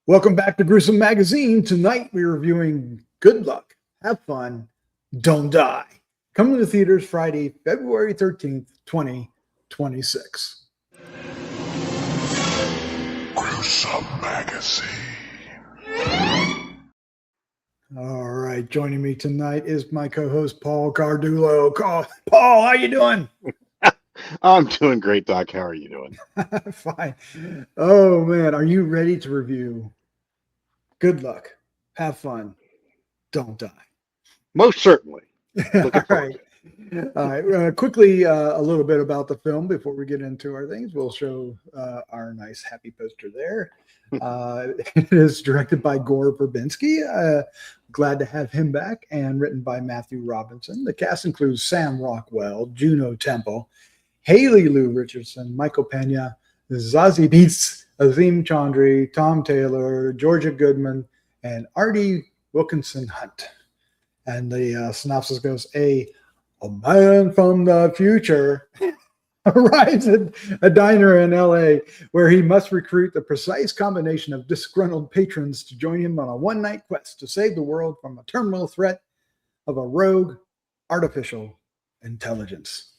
Welcome back to Gruesome Magazine. Tonight we're reviewing Good Luck, Have Fun, Don't Die. Coming to the theaters Friday, February 13th, 2026. Gruesome Magazine. All right, joining me tonight is my co-host Paul Cardulo. Paul, how you doing? I'm doing great, Doc. How are you doing? Fine. Oh man, are you ready to review Good Luck, Have Fun, Don't Die? Most certainly. All right. All right. Quickly, a little bit about the film before we get into our things. We'll show our nice happy poster there. It is directed by Gore Verbinsky. Glad to have him back, and written by Matthew Robinson. The cast includes Sam Rockwell, Juno Temple, Haley Lu Richardson, Michael Peña, Zazie Beetz, Asim Chaudhry, Tom Taylor, Georgia Goodman, and Artie Wilkinson Hunt. And the synopsis goes, a man from the future arrives at a diner in LA where he must recruit the precise combination of disgruntled patrons to join him on a one-night quest to save the world from a terminal threat of a rogue artificial intelligence.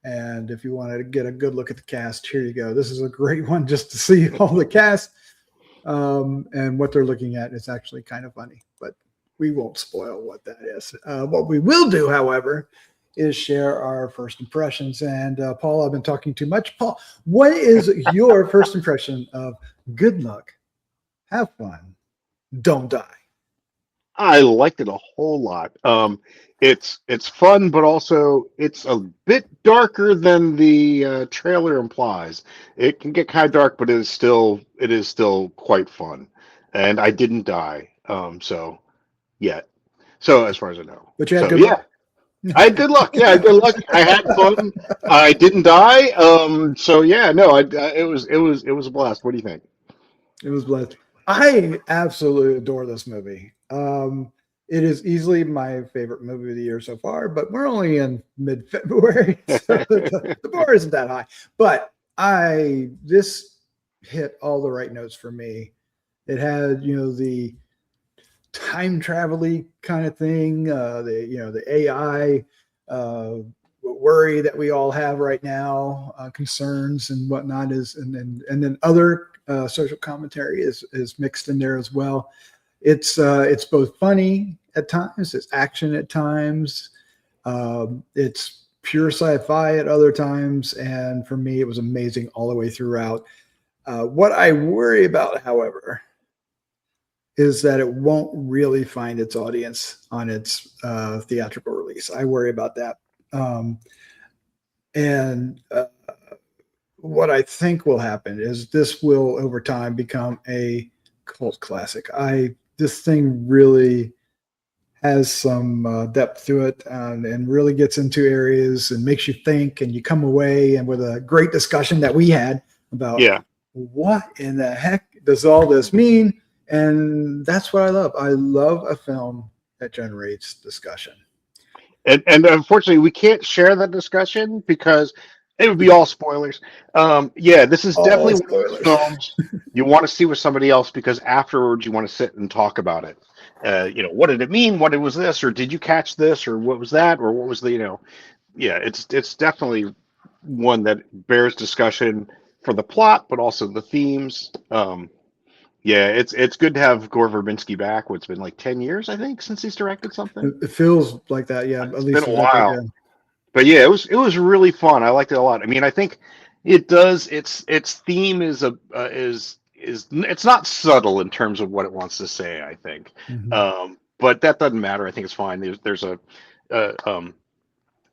And if you want to get a good look at the cast, here you go. This is a great one just to see all the cast and what they're looking at. It's actually kind of funny, but we won't spoil what that is. What we will do, however, is share our first impressions. And Paul, I've been talking too much. Paul, what is your first impression of Good Luck, Have Fun, Don't Die? I liked it a whole lot. It's fun, but also it's a bit darker than the trailer implies. It can get kind of dark, but it is still quite fun. And I didn't die. So yet. So as far as I know. But you had So good yeah. luck. I had good luck. Yeah, I had good luck. I had fun. I didn't die. So yeah, no, it was a blast. What do you think? It was blessed. I absolutely adore this movie. It is easily my favorite movie of the year so far, but we're only in mid-February, so the bar isn't that high. But this hit all the right notes for me. It had, the time travel-y kind of thing, the AI worry that we all have right now, concerns and whatnot and then other social commentary is mixed in there as well. It's both funny at times, it's action at times, it's pure sci-fi at other times, and for me, it was amazing all the way throughout. What I worry about, however, is that it won't really find its audience on its theatrical release. I worry about that. What I think will happen is this will, over time, become a cult classic. This thing really has some depth to it and really gets into areas and makes you think, and you come away and with a great discussion that we had about what in the heck does all this mean? And that's what I love. I love a film that generates discussion. And unfortunately, we can't share that discussion because it would be all spoilers. This is definitely one of those films you want to see with somebody else because afterwards you want to sit and talk about it. What did it mean? What was this? Or did you catch this? Or what was that? Or what was the, it's definitely one that bears discussion for the plot, but also the themes. It's good to have Gore Verbinski back. It's been like 10 years, I think, since he's directed something. It feels like that, yeah. It's been a while. But yeah, it was really fun. I liked it a lot. I mean, I think it does. Its theme is it's not subtle in terms of what it wants to say. I think, but that doesn't matter. I think it's fine. There's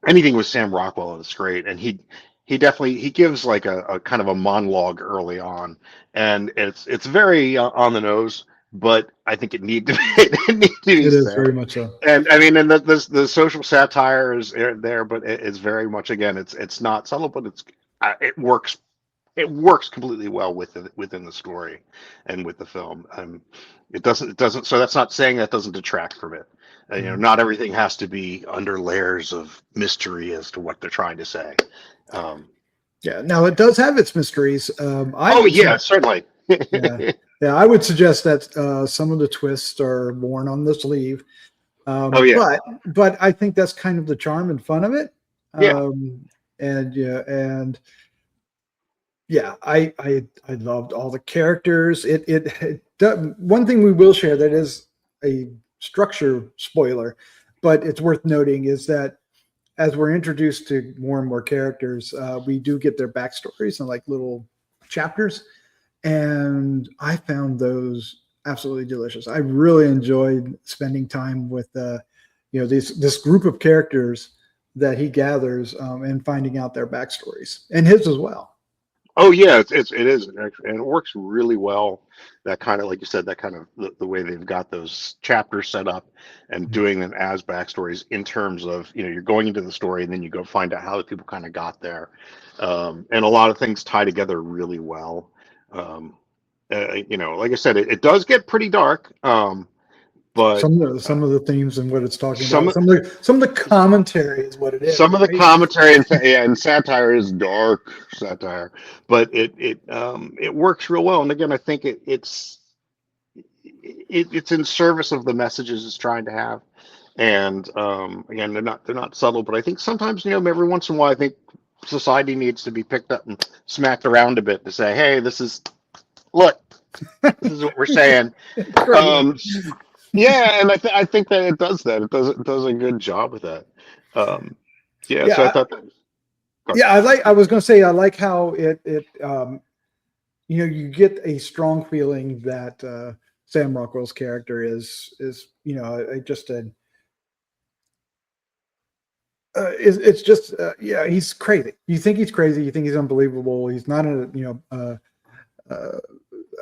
anything with Sam Rockwell is great, and he definitely gives like a kind of a monologue early on, and it's very on the nose. But I think it needs to be. It is very much so. And I mean, and the social satire is there, but it's very much, again, it's not subtle, but it works. It works completely well within the story and with the film. It doesn't. So that's not saying that doesn't detract from it. Not everything has to be under layers of mystery as to what they're trying to say. Yeah. Now it does have its mysteries. Certainly. Yeah. I would suggest that some of the twists are worn on the sleeve. Oh yeah, But I think that's kind of the charm and fun of it. yeah. And yeah, I loved all the characters. One thing we will share that is a structure spoiler, but it's worth noting is that as we're introduced to more and more characters, we do get their backstories and like little chapters, and I found those absolutely delicious. I really enjoyed spending time with this group of characters that he gathers and finding out their backstories and his as well. Oh yeah, it is, and it works really well. That kind of, like you said, that kind of the way they've got those chapters set up and doing them as backstories in terms of, you're going into the story and then you go find out how the people kind of got there, and a lot of things tie together really well. Like I said, it does get pretty dark, but Some of the themes and what it's talking some about. Some of the commentary is what it is. some of the Right? commentary and satire is dark satire, but it works real well. And again, I think it's in service of the messages it's trying to have. And again, they're not subtle, but I think sometimes, every once in a while, I think society needs to be picked up and smacked around a bit to say, hey, look, this is what we're saying. Yeah, and I think that it does that. It does a good job with that. So I thought that. I was going to say I like how it you get a strong feeling that Sam Rockwell's character is just a it's just he's crazy. You think he's crazy. You think he's unbelievable. He's not a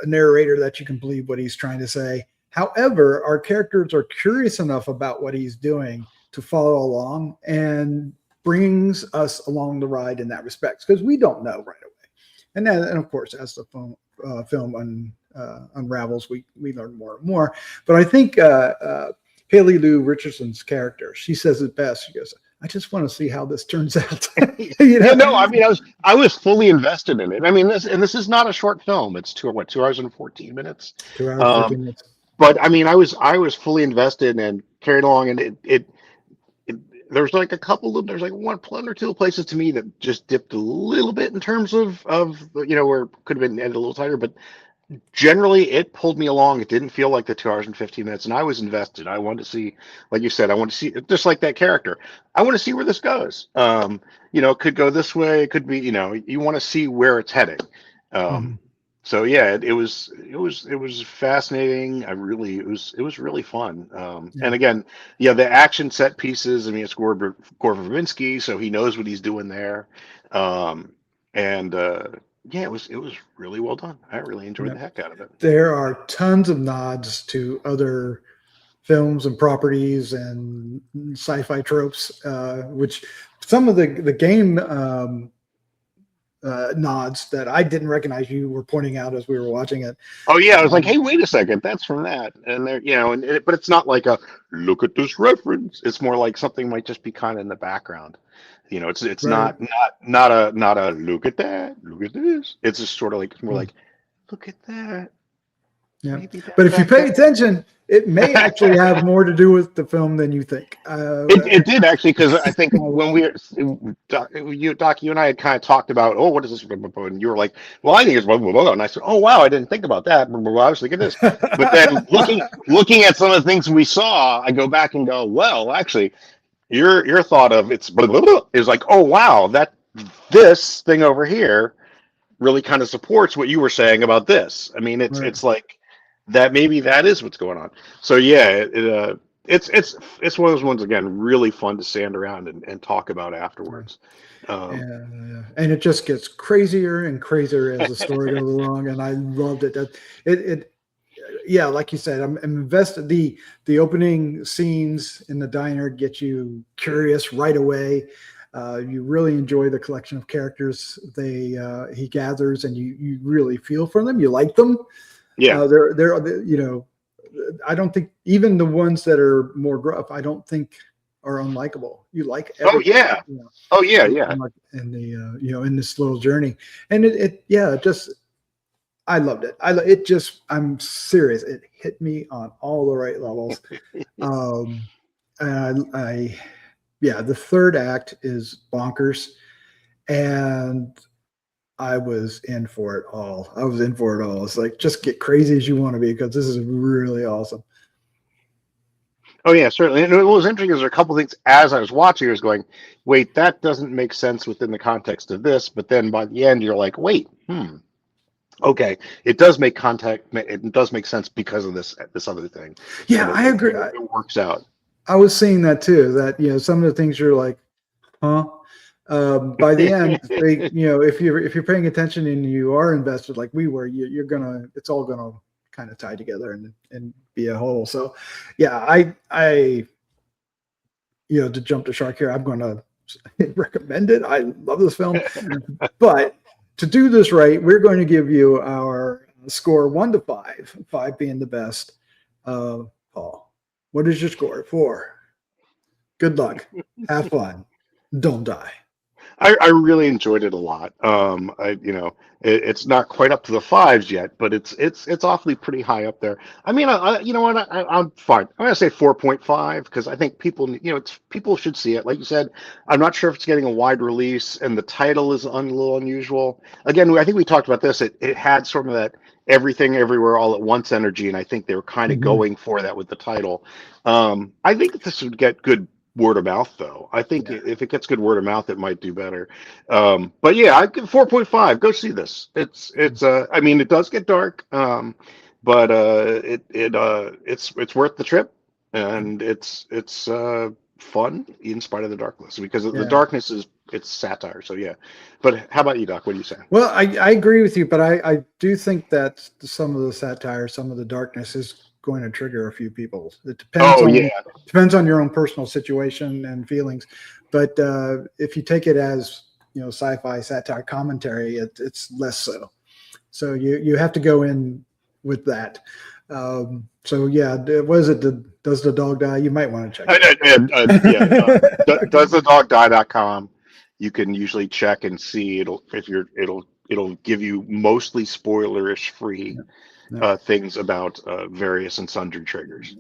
narrator that you can believe what he's trying to say. However, our characters are curious enough about what he's doing to follow along and brings us along the ride in that respect because we don't know right away. And of course, as the film unravels, we learn more and more. But I think Haley Lu Richardson's character, she says it best. She goes, I just want to see how this turns out. No, I mean, I was fully invested in it. I mean, this is not a short film. It's 2 hours and 14 minutes. 2 hours, 14 minutes. But I mean, I was fully invested and carried along, and there's like there's like one or two places to me that just dipped a little bit in terms of where it could have been edited a little tighter, but generally it pulled me along. It didn't feel like the 2 hours and 15 minutes, and I was invested. I wanted to see, like you said, I want to see, just like that character, I want to see where this goes. It could go this way, it could be, you want to see where it's heading. So yeah, it was fascinating. It was really fun. And again, the action set pieces. I mean, it's Gore Verbinsky, so he knows what he's doing there. It was really well done. I really enjoyed the heck out of it. There are tons of nods to other films and properties and sci-fi tropes, which some of the game nods that I didn't recognize you were pointing out as we were watching it. Oh yeah, I was like, hey, wait a second, that's from that. And there, but it's not like a look at this reference. It's more like something might just be kind of in the background. It's right. not a look at that, look at this. It's just sort of like, it's more like, look at that. Yeah, but if you pay attention, it may actually have more to do with the film than you think. It did actually, because I think when Doc, you and I had kind of talked about, what is this? And you were like, well, I think it's blah, blah, blah. And I said, oh wow, I didn't think about that. I was thinking this, but then looking at some of the things we saw, I go back and go, well, actually, your thought of it's blah, blah, blah, is like, oh wow, this thing over here really kind of supports what you were saying about this. I mean, it's like that. Maybe that is what's going on. So yeah, it's one of those ones, again, really fun to stand around and talk about afterwards. And it just gets crazier and crazier as the story goes along, and I loved it. Like you said, I'm invested. The opening scenes in the diner get you curious right away. You really enjoy the collection of characters he gathers, and you really feel for them. You like them. Yeah, they're I don't think even the ones that are more gruff, I don't think are unlikable. You like everything. Yeah. In the in this little journey, and I loved it. It just, I'm serious. It hit me on all the right levels. And yeah, the third act is bonkers, and I was in for it all. I was in for it all. It's like, just get crazy as you want to be, because this is really awesome. Oh yeah, certainly. And what was interesting is there are a couple things as I was watching, I was going, wait, that doesn't make sense within the context of this. But then by the end, you're like, wait, okay, it does make contact. It does make sense because of this other thing. Yeah, I agree. It works out. I was seeing that too. That some of the things you're like, huh? By the end, they, if you're paying attention and you are invested like we were, you're gonna, it's all gonna kind of tie together and be a whole. So, yeah, I to jump the shark here, I'm gonna recommend it. I love this film, but to do this right, we're going to give you our score 1 to 5, 5 being the best. Paul, what is your score? 4. Good luck. Have fun. Don't die. I really enjoyed it a lot. It's not quite up to the 5s yet, but it's awfully pretty high up there. I mean, you know what? I'm fine. I'm gonna say 4.5 because I think people, people should see it. Like you said, I'm not sure if it's getting a wide release, and the title is a little unusual. Again, I think we talked about this. It had sort of that everything everywhere all at once energy, and I think they were kind of going for that with the title. I think that this would get good word of mouth, though. I think if it gets good word of mouth, it might do better. But yeah, I give 4.5. Go see this. It's I mean, it does get dark, but it's worth the trip, and it's fun in spite of the darkness, because the darkness it's satire. So yeah. But how about you, Doc? What do you say? Well, I agree with you, but I do think that some of the satire, some of the darkness is going to trigger a few people. It depends on your own personal situation and feelings. But if you take it as sci-fi satire commentary, it's less so. So you have to go in with that. So yeah, what is it? Does the dog die? You might want to check it. Doesthedogdie.com. You can usually check and see it'll give you mostly spoilerish free things about various and sundry triggers.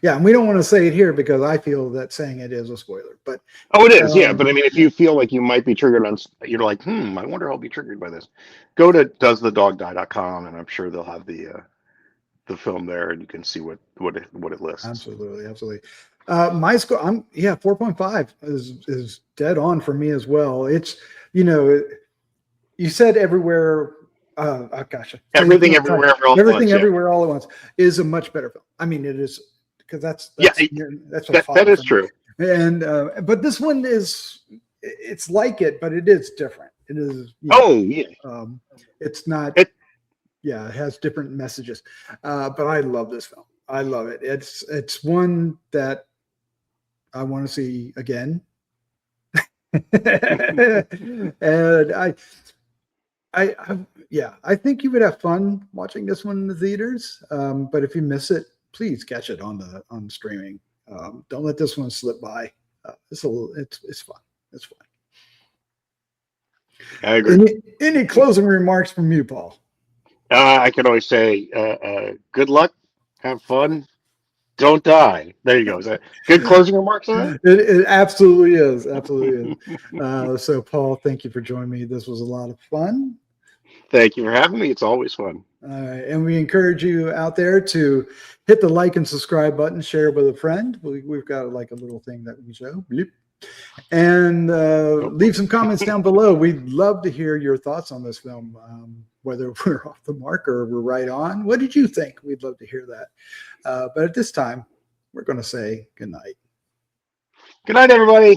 Yeah, and we don't want to say it here because I feel that saying it is a spoiler. But it is, yeah. But I mean, if you feel like you might be triggered on, you're like, I wonder how I'll be triggered by this. Go to doesthedogdie.com, and I'm sure they'll have the film there, and you can see what it lists. Absolutely. My score, 4.5 is dead on for me as well. It's you said everywhere. Everything everywhere all at once is a much better film. I mean, it is, because that's that is true. And but this one it's like it, but it is different. It is. It's not. It has different messages. But I love this film. I love it. It's one that I want to see again. And I think you would have fun watching this one in the theaters. But if you miss it, please catch it on streaming. Don't let this one slip by. It's fun. It's fun. I agree. Any closing remarks from you, Paul? I can always say, good luck, have fun, don't die. There you go. Is that good closing remarks on that? It absolutely is. Absolutely is. So, Paul, thank you for joining me. This was a lot of fun. Thank you for having me. It's always fun. And we encourage you out there to hit the like and subscribe button, share with a friend. We've got a little thing that we show. Bloop. And leave some comments down below. We'd love to hear your thoughts on this film, whether we're off the mark or we're right on. What did you think? We'd love to hear that. But at this time, we're going to say good night. Good night, everybody.